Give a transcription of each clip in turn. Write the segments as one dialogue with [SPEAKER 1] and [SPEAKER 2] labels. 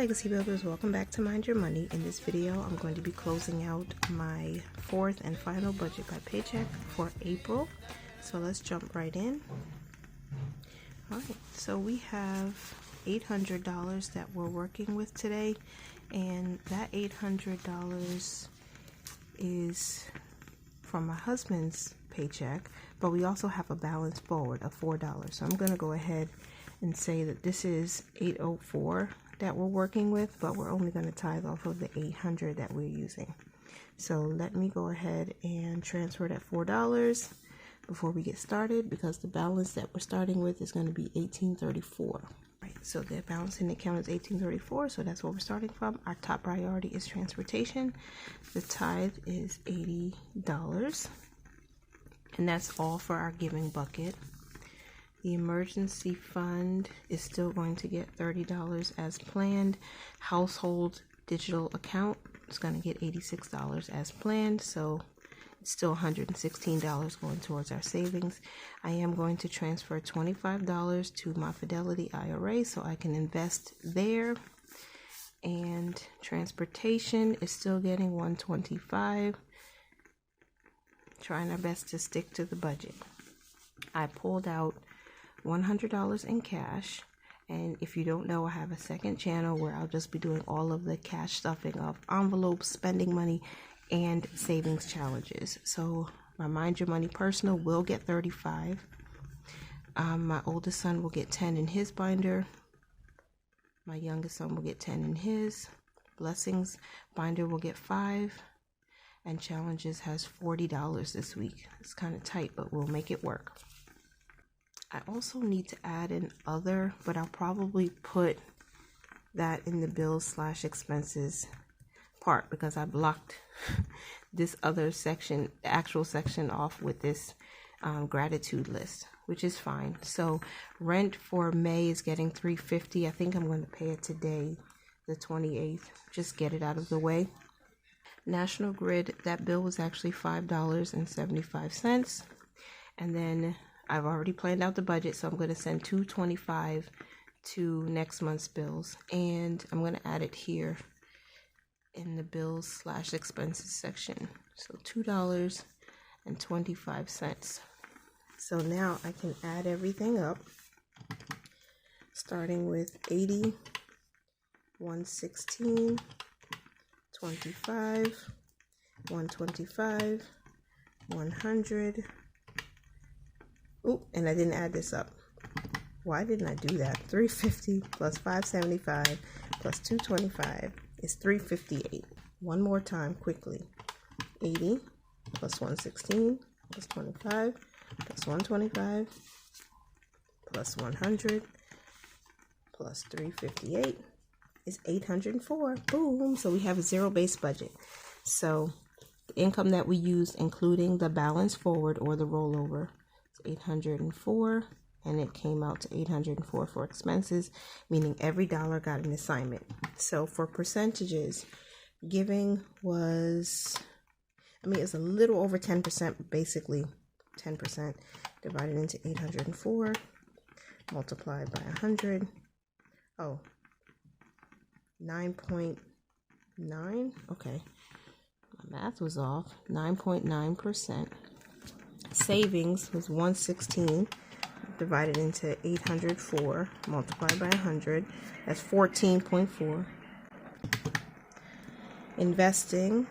[SPEAKER 1] Legacy Builders, welcome back to Mind Your Money. In this video, I'm going to be closing out my fourth and final budget by Paycheck for April. So let's jump right in. Alright, so we have $800 that we're working with today, and that $800 is from my husband's paycheck, but we also have a balance forward of $4. So I'm going to go ahead and say that this is $804 that we're working with, but we're only going to tithe off of the $800 that we're using. So let me go ahead and transfer that $4 before we get started, because the balance that we're starting with is going to be $1834. Right, so the balance in the account is $1834, so that's what we're starting from. Our top priority is transportation. The tithe is $80, and that's all for our giving bucket. The emergency fund is still going to get $30 as planned. Household digital account is going to get $86 as planned, so it's still $116 going towards our savings. I am going to transfer $25 to my Fidelity IRA so I can invest there. And transportation is still getting $125. Trying our best to stick to the budget. I pulled out $100 in cash, and if you don't know, I have a second channel where I'll just be doing all of the cash stuffing of envelopes, spending money, and savings challenges. So my Mind Your Money personal will get 35. My oldest son will get 10 in his binder. My youngest son will get 10 in his. Blessings binder will get 5. And challenges has $40 this week. It's kind of tight, but we'll make it work. I also need to add an other, but I'll probably put that in the bills/expenses part, because I blocked this other section, the actual section, off with this gratitude list, which is fine. So rent for May is getting $350. I think I'm going to pay it today, the 28th. Just get it out of the way. National Grid, that bill was actually $5.75. And then I've already planned out the budget, so I'm going to send $225 to next month's bills, and I'm going to add it here in the bills/expenses section. So $2.25. So now I can add everything up, starting with 80, 116, 25, 125, 100. Oh, and I didn't add this up. Why didn't I do that? 350 plus 575 plus 225 is 358. One more time quickly. 80 plus 116 plus 25 plus 125 plus 100 plus 358 is 804. Boom. So we have a zero-based budget. So the income that we used, including the balance forward or the rollover, 804, and it came out to 804 for expenses, meaning every dollar got an assignment. So for percentages, giving was, it's a little over 10%, basically 10% divided into 804 multiplied by 100. Oh, 9.9. Okay, my math was off. 9.9%. Savings was 116 divided into 804 multiplied by 100. That's 14.4. Investing,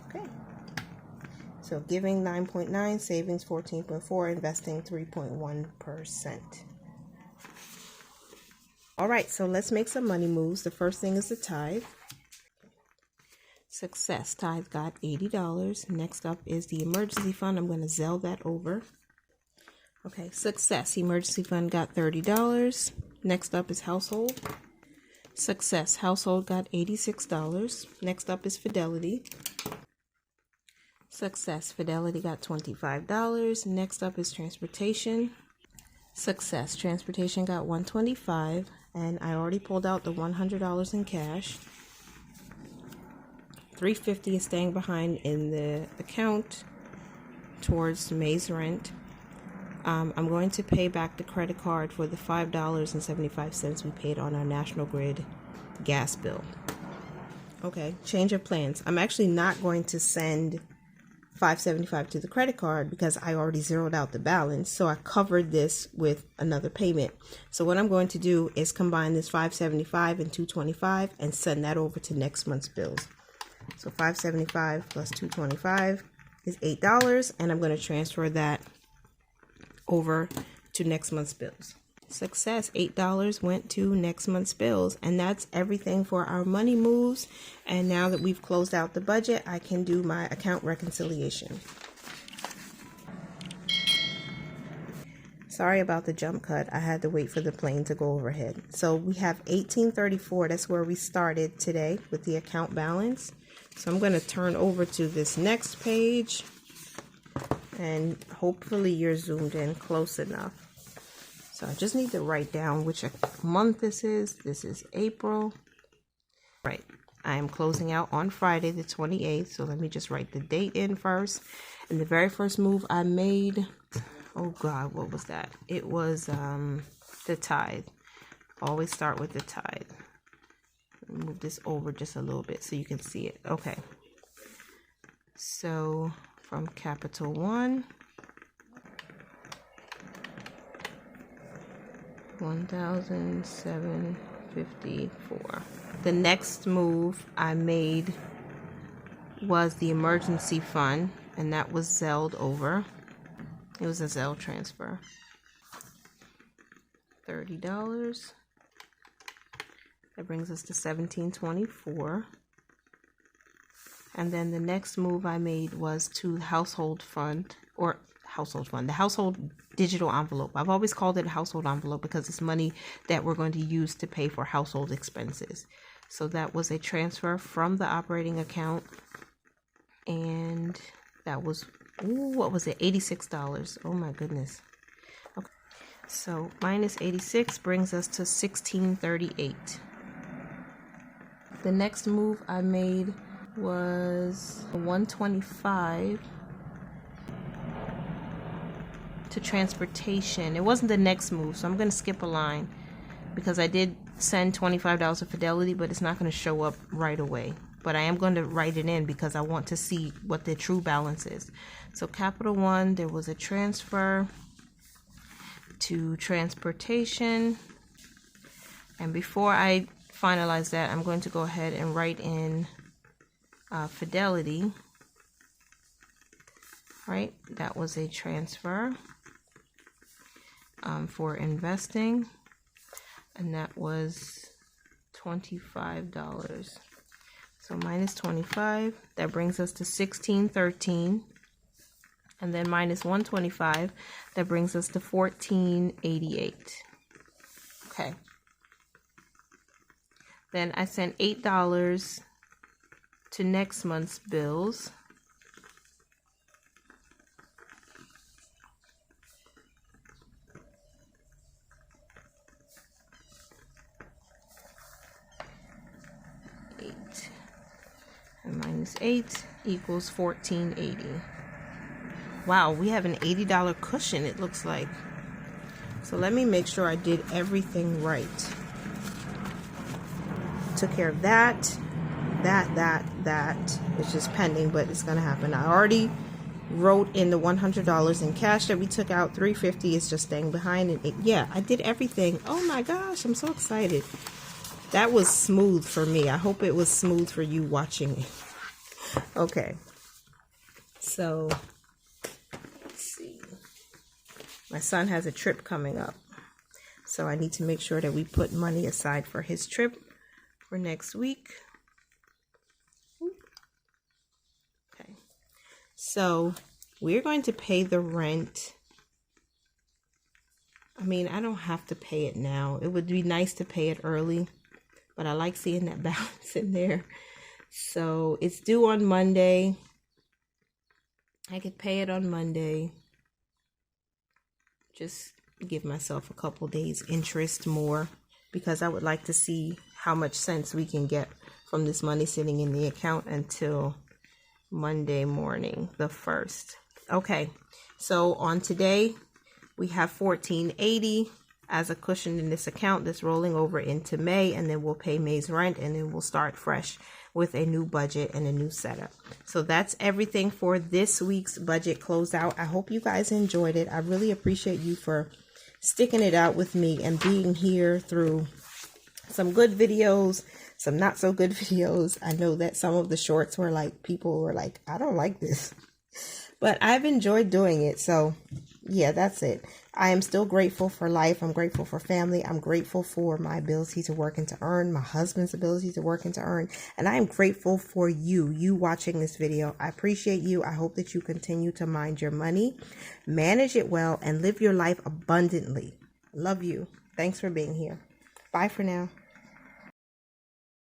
[SPEAKER 1] okay, so giving 9.9, savings 14.4, investing 3.1%. All right, so let's make some money moves. The first thing is the tithe. Success, tithe got $80. Next up is the emergency fund. I'm going to Zelle that over. Okay, success, emergency fund got $30. Next up is household. Success, household got $86. Next up is Fidelity. Success, Fidelity got $25. Next up is transportation. Success, transportation got $125, and I already pulled out the $100 in cash. $350 is staying behind in the account towards May's rent. I'm going to pay back the credit card for the $5.75 we paid on our National Grid gas bill. Okay, change of plans. I'm actually not going to send $5.75 to the credit card because I already zeroed out the balance. So I covered this with another payment. So what I'm going to do is combine this $5.75 and $2.25 and send that over to next month's bills. So $5.75 plus $2.25 is $8, and I'm going to transfer that over to next month's bills. Success, $8 went to next month's bills, and that's everything for our money moves. And now that we've closed out the budget, I can do my account reconciliation. Sorry about the jump cut. I had to wait for the plane to go overhead. So we have $18.34. That's where we started today with the account balance. So I'm going to turn over to this next page, and hopefully you're zoomed in close enough. So I just need to write down which month this is. This is April. Right. I am closing out on Friday the 28th. So let me just write the date in first. And the very first move I made, oh God, what was that? It was the tithe. Always start with the tithe. Move this over just a little bit so you can see it. Okay. So from Capital One, 1,754. The next move I made was the emergency fund, and that was Zelled over. It was a Zelle transfer. $30. That brings us to $17.24. And then the next move I made was to household fund, the household digital envelope. I've always called it a household envelope because it's money that we're going to use to pay for household expenses. So that was a transfer from the operating account, and that was, what was it, $86. Oh my goodness. Okay. So minus 86 brings us to $16.38. The next move I made was $125 to transportation. It wasn't the next move, so I'm going to skip a line because I did send $25 of Fidelity, but it's not going to show up right away. But I am going to write it in because I want to see what the true balance is. So Capital One, there was a transfer to transportation. And before I finalize that, I'm going to go ahead and write in Fidelity. Right, that was a transfer for investing, and that was $25. So minus 25, that brings us to $16.13, and then minus 125, that brings us to $14.88. Okay. Then I sent $8 to next month's bills. And minus 8 equals $14.80. Wow, we have an $80 cushion, it looks like. So let me make sure I did everything right. Took care of that. It's just pending, but it's gonna happen. I already wrote in the $100 in cash that we took out. $350 is just staying behind, and yeah, I did everything. Oh my gosh, I'm so excited. That was smooth for me. I hope it was smooth for you watching me. Okay. So, let's see. My son has a trip coming up. So I need to make sure that we put money aside for his trip for next week. Okay. So, we're going to pay the rent. I mean, I don't have to pay it now. It would be nice to pay it early, but I like seeing that balance in there. So it's due on Monday. I could pay it on Monday. Just give myself a couple days interest more because I would like to see how much sense we can get from this money sitting in the account until Monday morning, the 1st. Okay, so on today, We have $14.80 as a cushion in this account that's rolling over into May, and then we'll pay May's rent, and then we'll start fresh with a new budget and a new setup. So that's everything for this week's budget closeout. I hope you guys enjoyed it. I really appreciate you for sticking it out with me and being here through some good videos, some not so good videos. I know that some of the shorts were like, people were like, I don't like this, but I've enjoyed doing it. So yeah, that's it. I am still grateful for life. I'm grateful for family. I'm grateful for my ability to work and to earn, my husband's ability to work and to earn. And I am grateful for you watching this video. I appreciate you. I hope that you continue to mind your money, manage it well, and live your life abundantly. Love you. Thanks for being here. Bye for now.